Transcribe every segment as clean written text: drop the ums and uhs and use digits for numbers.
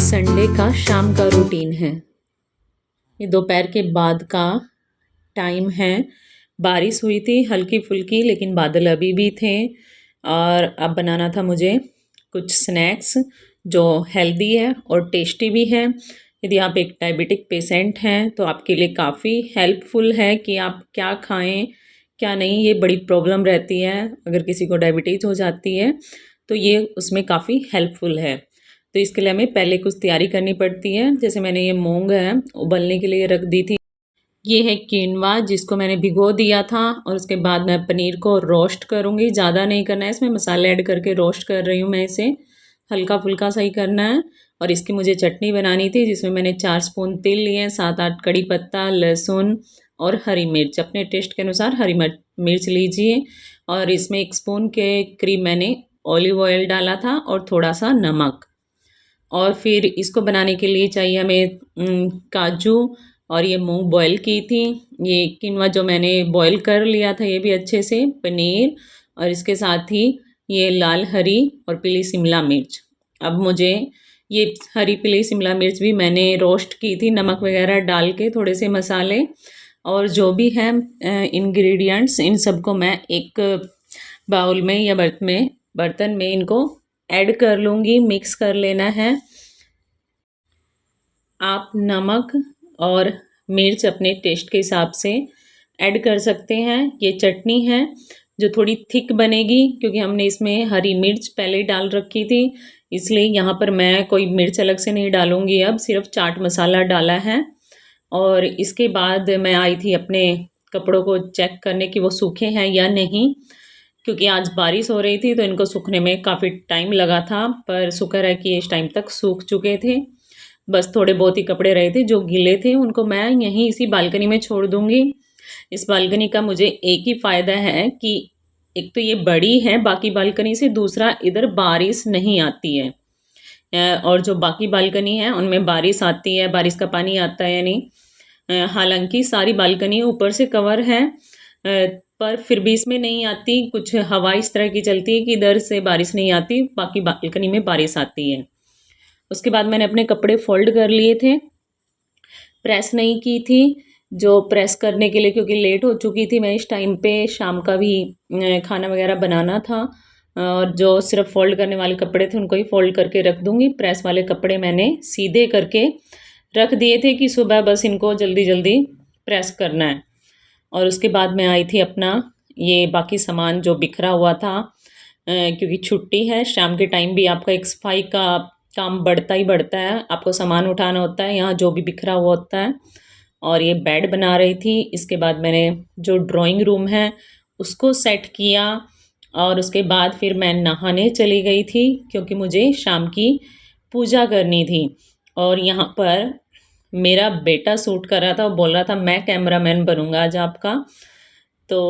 Sunday का शाम का रूटीन है। ये दोपहर के बाद का टाइम है। बारिश हुई थी हल्की फुल्की, लेकिन बादल अभी भी थे। और अब बनाना था मुझे कुछ स्नैक्स जो हेल्दी है और टेस्टी भी है। यदि आप एक डायबिटिक पेशेंट हैं तो आपके लिए काफ़ी हेल्पफुल है कि आप क्या खाएं क्या नहीं। ये बड़ी प्रॉब्लम रहती है अगर किसी को डायबिटीज़ हो जाती है, तो ये उसमें काफ़ी हेल्पफुल है। तो इसके लिए हमें पहले कुछ तैयारी करनी पड़ती है। जैसे मैंने ये मूंग है उबलने के लिए रख दी थी। ये है कीनवा जिसको मैंने भिगो दिया था, और उसके बाद मैं पनीर को रोस्ट करूँगी। ज़्यादा नहीं करना है, इसमें मसाले ऐड करके रोस्ट कर रही हूँ मैं इसे। हल्का फुल्का सा ही करना है। और इसकी मुझे चटनी बनानी थी जिसमें मैंने 4 स्पून तिल लिए, 7-8 कड़ी पत्ता, लहसुन और हरी मिर्च। अपने टेस्ट के अनुसार हरी मिर्च लीजिए। और इसमें 1 स्पून के करीब मैंने ऑलिव ऑयल डाला था और थोड़ा सा नमक। और फिर इसको बनाने के लिए चाहिए हमें काजू, और ये मूंग बॉईल की थी। ये किनवा जो मैंने बॉईल कर लिया था ये भी अच्छे से, पनीर, और इसके साथ ही ये लाल हरी और पीली शिमला मिर्च। अब मुझे ये हरी पीली शिमला मिर्च भी मैंने रोस्ट की थी नमक वगैरह डाल के, थोड़े से मसाले और जो भी है इंग्रेडिएंट्स, इन सबको मैं एक बाउल में या बर्तन में इनको ऐड कर लूँगी। मिक्स कर लेना है। आप नमक और मिर्च अपने टेस्ट के हिसाब से ऐड कर सकते हैं। ये चटनी है जो थोड़ी थिक बनेगी क्योंकि हमने इसमें हरी मिर्च पहले डाल रखी थी, इसलिए यहाँ पर मैं कोई मिर्च अलग से नहीं डालूँगी। अब सिर्फ चाट मसाला डाला है। और इसके बाद मैं आई थी अपने कपड़ों को चेक करने कि वो सूखे हैं या नहीं, क्योंकि आज बारिश हो रही थी तो इनको सूखने में काफ़ी टाइम लगा था, पर शुक्र है कि इस टाइम तक सूख चुके थे। बस थोड़े बहुत ही कपड़े रहे थे जो गीले थे, उनको मैं यहीं इसी बालकनी में छोड़ दूँगी। इस बालकनी का मुझे एक ही फ़ायदा है कि एक तो ये बड़ी है बाकी बालकनी से, दूसरा इधर बारिश नहीं आती है। और जो बाकी बालकनी है उनमें बारिश आती है, बारिश का पानी आता है यानी। हालांकि सारी बालकनी ऊपर से कवर है, पर फिर भी इसमें नहीं आती। कुछ हवा इस तरह की चलती है कि इधर से बारिश नहीं आती, बाकी बालकनी में बारिश आती है। उसके बाद मैंने अपने कपड़े फोल्ड कर लिए थे, प्रेस नहीं की थी। जो प्रेस करने के लिए, क्योंकि लेट हो चुकी थी मैं इस टाइम पे, शाम का भी खाना वगैरह बनाना था। और जो सिर्फ फोल्ड करने वाले कपड़े थे उनको ही फोल्ड करके रख दूँगी। प्रेस वाले कपड़े मैंने सीधे करके रख दिए थे कि सुबह बस इनको जल्दी जल्दी प्रेस करना है। और उसके बाद मैं आई थी अपना ये बाकी सामान जो बिखरा हुआ था, क्योंकि छुट्टी है, शाम के टाइम भी आपका एक सफाई का काम बढ़ता ही बढ़ता है। आपको सामान उठाना होता है यहाँ जो भी बिखरा हुआ होता है। और ये बेड बना रही थी। इसके बाद मैंने जो ड्राइंग रूम है उसको सेट किया, और उसके बाद फिर मैं नहाने चली गई थी क्योंकि मुझे शाम की पूजा करनी थी। और यहाँ पर मेरा बेटा शूट कर रहा था, वो बोल रहा था मैं कैमरामैन बनूंगा आज आपका। तो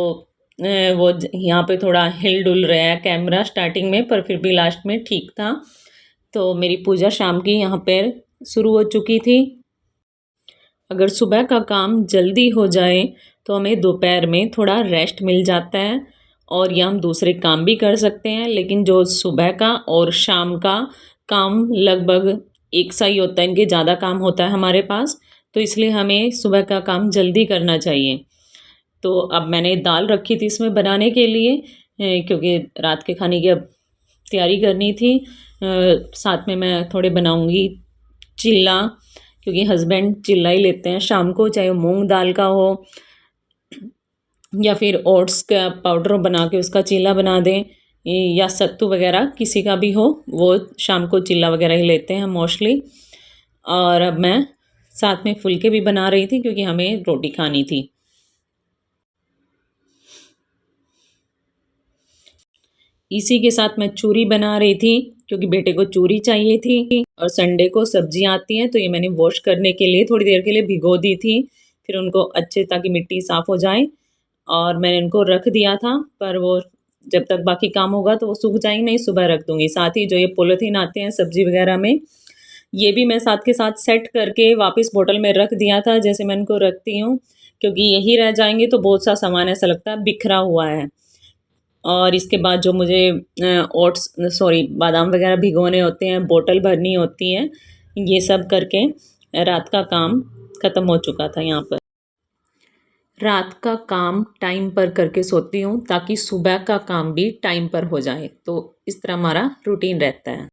वो यहाँ पे थोड़ा हिल डुल रहा है कैमरा स्टार्टिंग में, पर फिर भी लास्ट में ठीक था। तो मेरी पूजा शाम की यहाँ पर शुरू हो चुकी थी। अगर सुबह का काम जल्दी हो जाए तो हमें दोपहर में थोड़ा रेस्ट मिल जाता है, और या हम दूसरे काम भी कर सकते हैं। लेकिन जो सुबह का और शाम का काम लगभग एक सा ही होता है, इनके ज़्यादा काम होता है हमारे पास, तो इसलिए हमें सुबह का काम जल्दी करना चाहिए। तो अब मैंने दाल रखी थी इसमें बनाने के लिए, क्योंकि रात के खाने की अब तैयारी करनी थी। साथ में मैं थोड़े बनाऊंगी चिल्ला, क्योंकि हस्बैंड चिल्ला ही लेते हैं शाम को, चाहे वो मूंग दाल का हो या फिर ओट्स का पाउडर बना के उसका चिल्ला बना दें, या सत्तू वगैरह किसी का भी हो, वो शाम को चिल्ला वगैरह ही लेते हैं मोस्टली। और अब मैं साथ में फुलके भी बना रही थी क्योंकि हमें रोटी खानी थी। इसी के साथ मैं चूरी बना रही थी क्योंकि बेटे को चूरी चाहिए थी। और संडे को सब्जी आती हैं तो ये मैंने वॉश करने के लिए थोड़ी देर के लिए भिगो दी थी, फिर उनको अच्छे ताकि मिट्टी साफ़ हो जाए। और मैंने उनको रख दिया था, पर वो जब तक बाकी काम होगा तो वो सूख जाएंगे, नहीं सुबह रख दूँगी। साथ ही जो ये पॉलीथीन आते हैं सब्जी वगैरह में, ये भी मैं साथ के साथ सेट करके वापस बोतल में रख दिया था, जैसे मैं इनको रखती हूँ, क्योंकि यही रह जाएंगे तो बहुत सा सामान ऐसा लगता है बिखरा हुआ है। और इसके बाद जो मुझे ओट्स सॉरी बादाम वगैरह भिगोने होते हैं, बोतल भरनी होती है, ये सब करके रात का काम ख़त्म हो चुका था यहाँ पर। रात का काम टाइम पर करके सोती हूँ ताकि सुबह का काम भी टाइम पर हो जाए, तो इस तरह हमारा रूटीन रहता है।